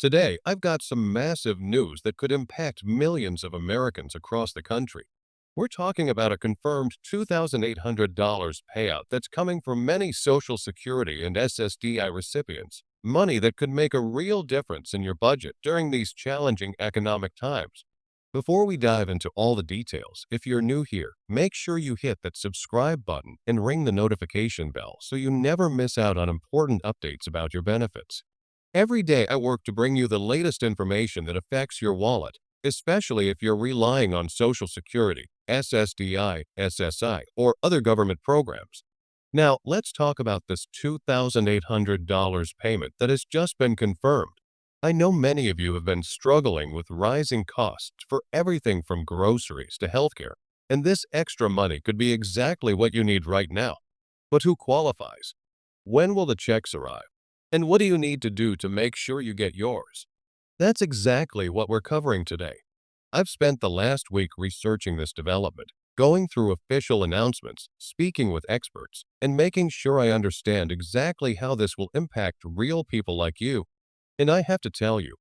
Today, I've got some massive news that could impact millions of Americans across the country. We're talking about a confirmed $2,800 payout that's coming from many Social Security and SSDI recipients, money that could make a real difference in your budget during these challenging economic times. Before we dive into all the details, if you're new here, make sure you hit that subscribe button and ring the notification bell so you never miss out on important updates about your benefits. Every day I work to bring you the latest information that affects your wallet, especially if you're relying on Social Security, SSDI, SSI, or other government programs. Now, let's talk about this $2,800 payment that has just been confirmed. I know many of you have been struggling with rising costs for everything from groceries to healthcare, and this extra money could be exactly what you need right now. But who qualifies? When will the checks arrive? And what do you need to do to make sure you get yours? That's exactly what we're covering today. I've spent the last week researching this development, going through official announcements, speaking with experts, and making sure I understand exactly how this will impact real people like you. And I have to tell you,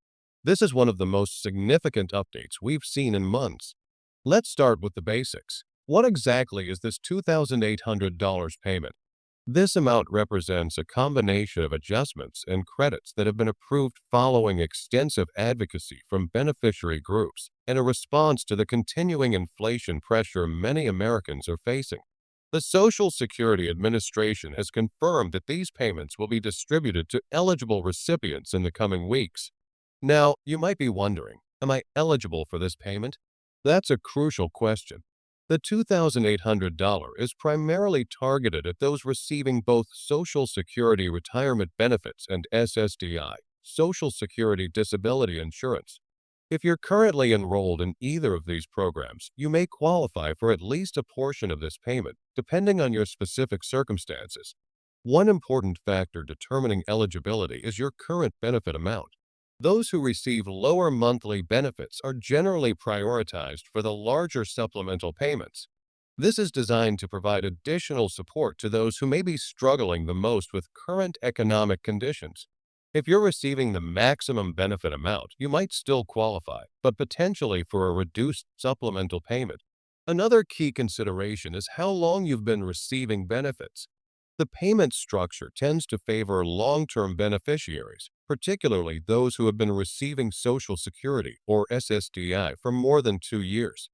this is one of the most significant updates we've seen in months. Let's start with the basics. What exactly is this $2,800 payment? This amount represents a combination of adjustments and credits that have been approved following extensive advocacy from beneficiary groups and a response to the continuing inflation pressure many Americans are facing. The Social Security Administration has confirmed that these payments will be distributed to eligible recipients in the coming weeks. Now, you might be wondering, am I eligible for this payment? That's a crucial question. The $2,800 is primarily targeted at those receiving both Social Security retirement benefits and SSDI, Social Security disability insurance. If you're currently enrolled in either of these programs, you may qualify for at least a portion of this payment, depending on your specific circumstances. One important factor determining eligibility is your current benefit amount. Those who receive lower monthly benefits are generally prioritized for the larger supplemental payments. This is designed to provide additional support to those who may be struggling the most with current economic conditions. If you're receiving the maximum benefit amount, you might still qualify, but potentially for a reduced supplemental payment. Another key consideration is how long you've been receiving benefits. The payment structure tends to favor long-term beneficiaries, particularly those who have been receiving Social Security or SSDI for more than 2 years.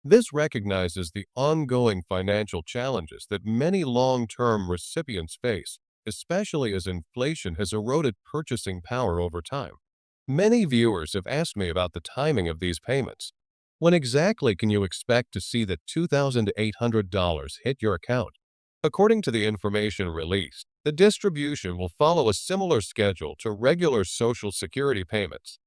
This recognizes the ongoing financial challenges that many long-term recipients face, especially as inflation has eroded purchasing power over time. Many viewers have asked me about the timing of these payments. When exactly can you expect to see the $2,800 hit your account? According to the information released, the distribution will follow a similar schedule to regular Social Security payments.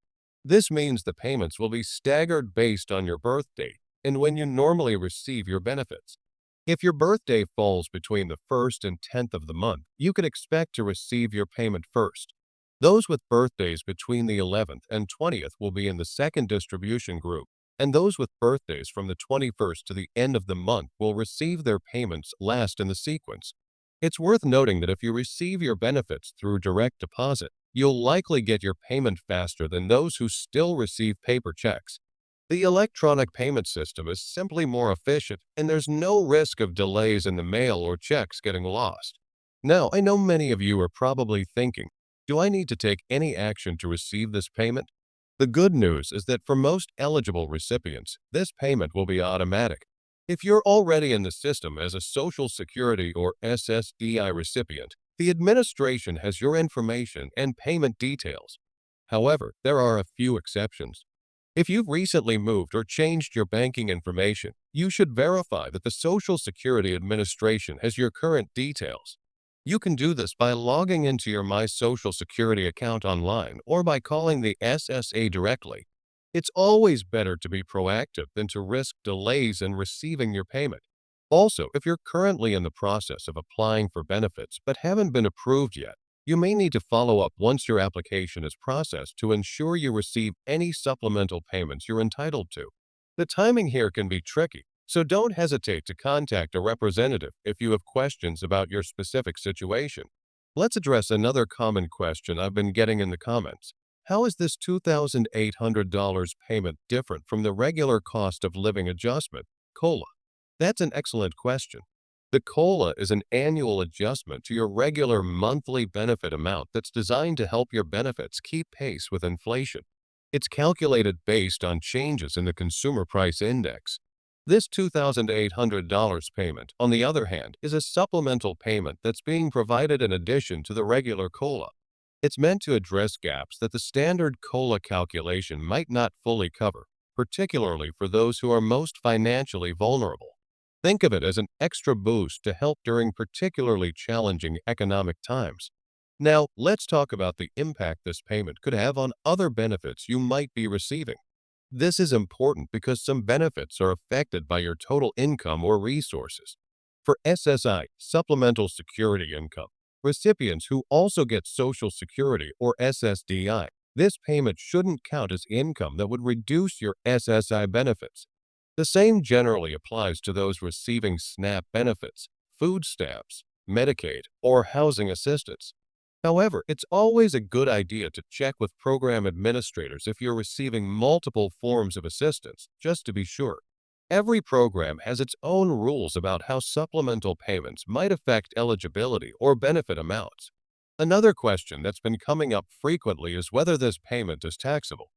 This means the payments will be staggered based on your birth date and when you normally receive your benefits. If your birthday falls between the 1st and 10th of the month, you can expect to receive your payment first. Those with birthdays between the 11th and 20th will be in the second distribution group, and those with birthdays from the 21st to the end of the month will receive their payments last in the sequence. It's worth noting that if you receive your benefits through direct deposit, you'll likely get your payment faster than those who still receive paper checks. The electronic payment system is simply more efficient, and there's no risk of delays in the mail or checks getting lost. Now, I know many of you are probably thinking, do I need to take any action to receive this payment? The good news is that for most eligible recipients, this payment will be automatic. If you're already in the system as a Social Security or SSDI recipient, the administration has your information and payment details. However, there are a few exceptions. If you've recently moved or changed your banking information, you should verify that the Social Security Administration has your current details. You can do this by logging into your My Social Security account online or by calling the SSA directly. It's always better to be proactive than to risk delays in receiving your payment. Also, if you're currently in the process of applying for benefits but haven't been approved yet, you may need to follow up once your application is processed to ensure you receive any supplemental payments you're entitled to. The timing here can be tricky, so don't hesitate to contact a representative if you have questions about your specific situation. Let's address another common question I've been getting in the comments. How is this $2,800 payment different from the regular cost of living adjustment, COLA? That's an excellent question. The COLA is an annual adjustment to your regular monthly benefit amount that's designed to help your benefits keep pace with inflation. It's calculated based on changes in the Consumer Price Index. This $2,800 payment, on the other hand, is a supplemental payment that's being provided in addition to the regular COLA. It's meant to address gaps that the standard COLA calculation might not fully cover, particularly for those who are most financially vulnerable. Think of it as an extra boost to help during particularly challenging economic times. Now, let's talk about the impact this payment could have on other benefits you might be receiving. This is important because some benefits are affected by your total income or resources. For SSI, Supplemental Security Income, recipients who also get Social Security or SSDI, this payment shouldn't count as income that would reduce your SSI benefits. The same generally applies to those receiving SNAP benefits, food stamps, Medicaid, or housing assistance. However, it's always a good idea to check with program administrators if you're receiving multiple forms of assistance, just to be sure. Every program has its own rules about how supplemental payments might affect eligibility or benefit amounts. Another question that's been coming up frequently is whether this payment is taxable.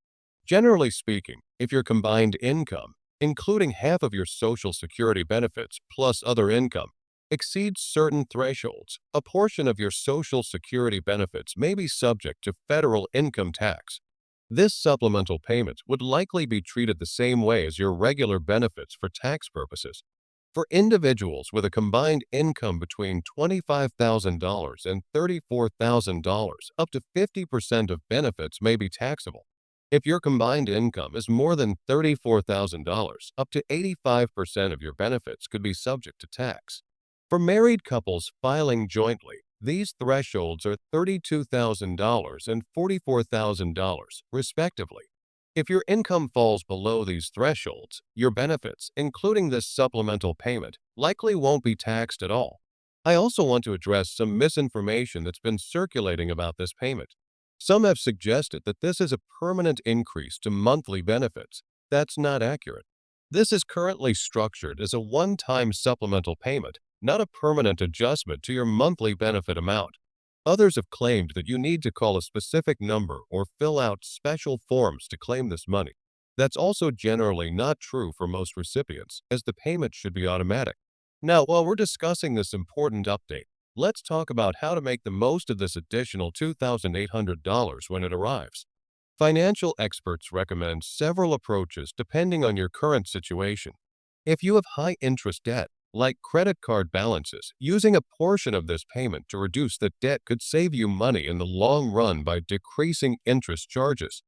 Generally speaking, if your combined income, including half of your Social Security benefits plus other income, exceeds certain thresholds, a portion of your Social Security benefits may be subject to federal income tax. This supplemental payment would likely be treated the same way as your regular benefits for tax purposes. For individuals with a combined income between $25,000 and $34,000, up to 50% of benefits may be taxable. If your combined income is more than $34,000, up to 85% of your benefits could be subject to tax. For married couples filing jointly, these thresholds are $32,000 and $44,000, respectively. If your income falls below these thresholds, your benefits, including this supplemental payment, likely won't be taxed at all. I also want to address some misinformation that's been circulating about this payment. Some have suggested that this is a permanent increase to monthly benefits. That's not accurate. This is currently structured as a one-time supplemental payment, not a permanent adjustment to your monthly benefit amount. Others have claimed that you need to call a specific number or fill out special forms to claim this money. That's also generally not true for most recipients, as the payment should be automatic. Now, while we're discussing this important update, let's talk about how to make the most of this additional $2,800 when it arrives. Financial experts recommend several approaches depending on your current situation. If you have high interest debt, like credit card balances, using a portion of this payment to reduce the debt could save you money in the long run by decreasing interest charges.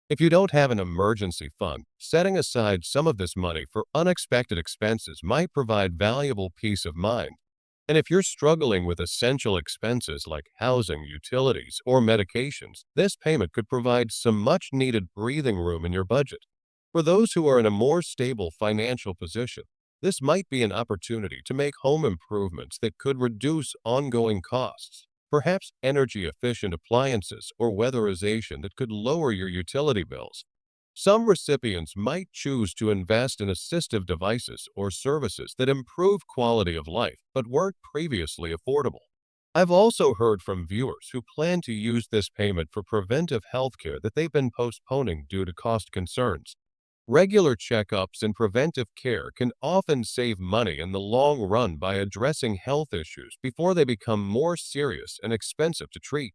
If you don't have an emergency fund, setting aside some of this money for unexpected expenses might provide valuable peace of mind. And if you're struggling with essential expenses like housing, utilities, or medications, this payment could provide some much-needed breathing room in your budget. For those who are in a more stable financial position, this might be an opportunity to make home improvements that could reduce ongoing costs, perhaps energy-efficient appliances or weatherization that could lower your utility bills. Some recipients might choose to invest in assistive devices or services that improve quality of life but weren't previously affordable. I've also heard from viewers who plan to use this payment for preventive health care that they've been postponing due to cost concerns. Regular checkups and preventive care can often save money in the long run by addressing health issues before they become more serious and expensive to treat.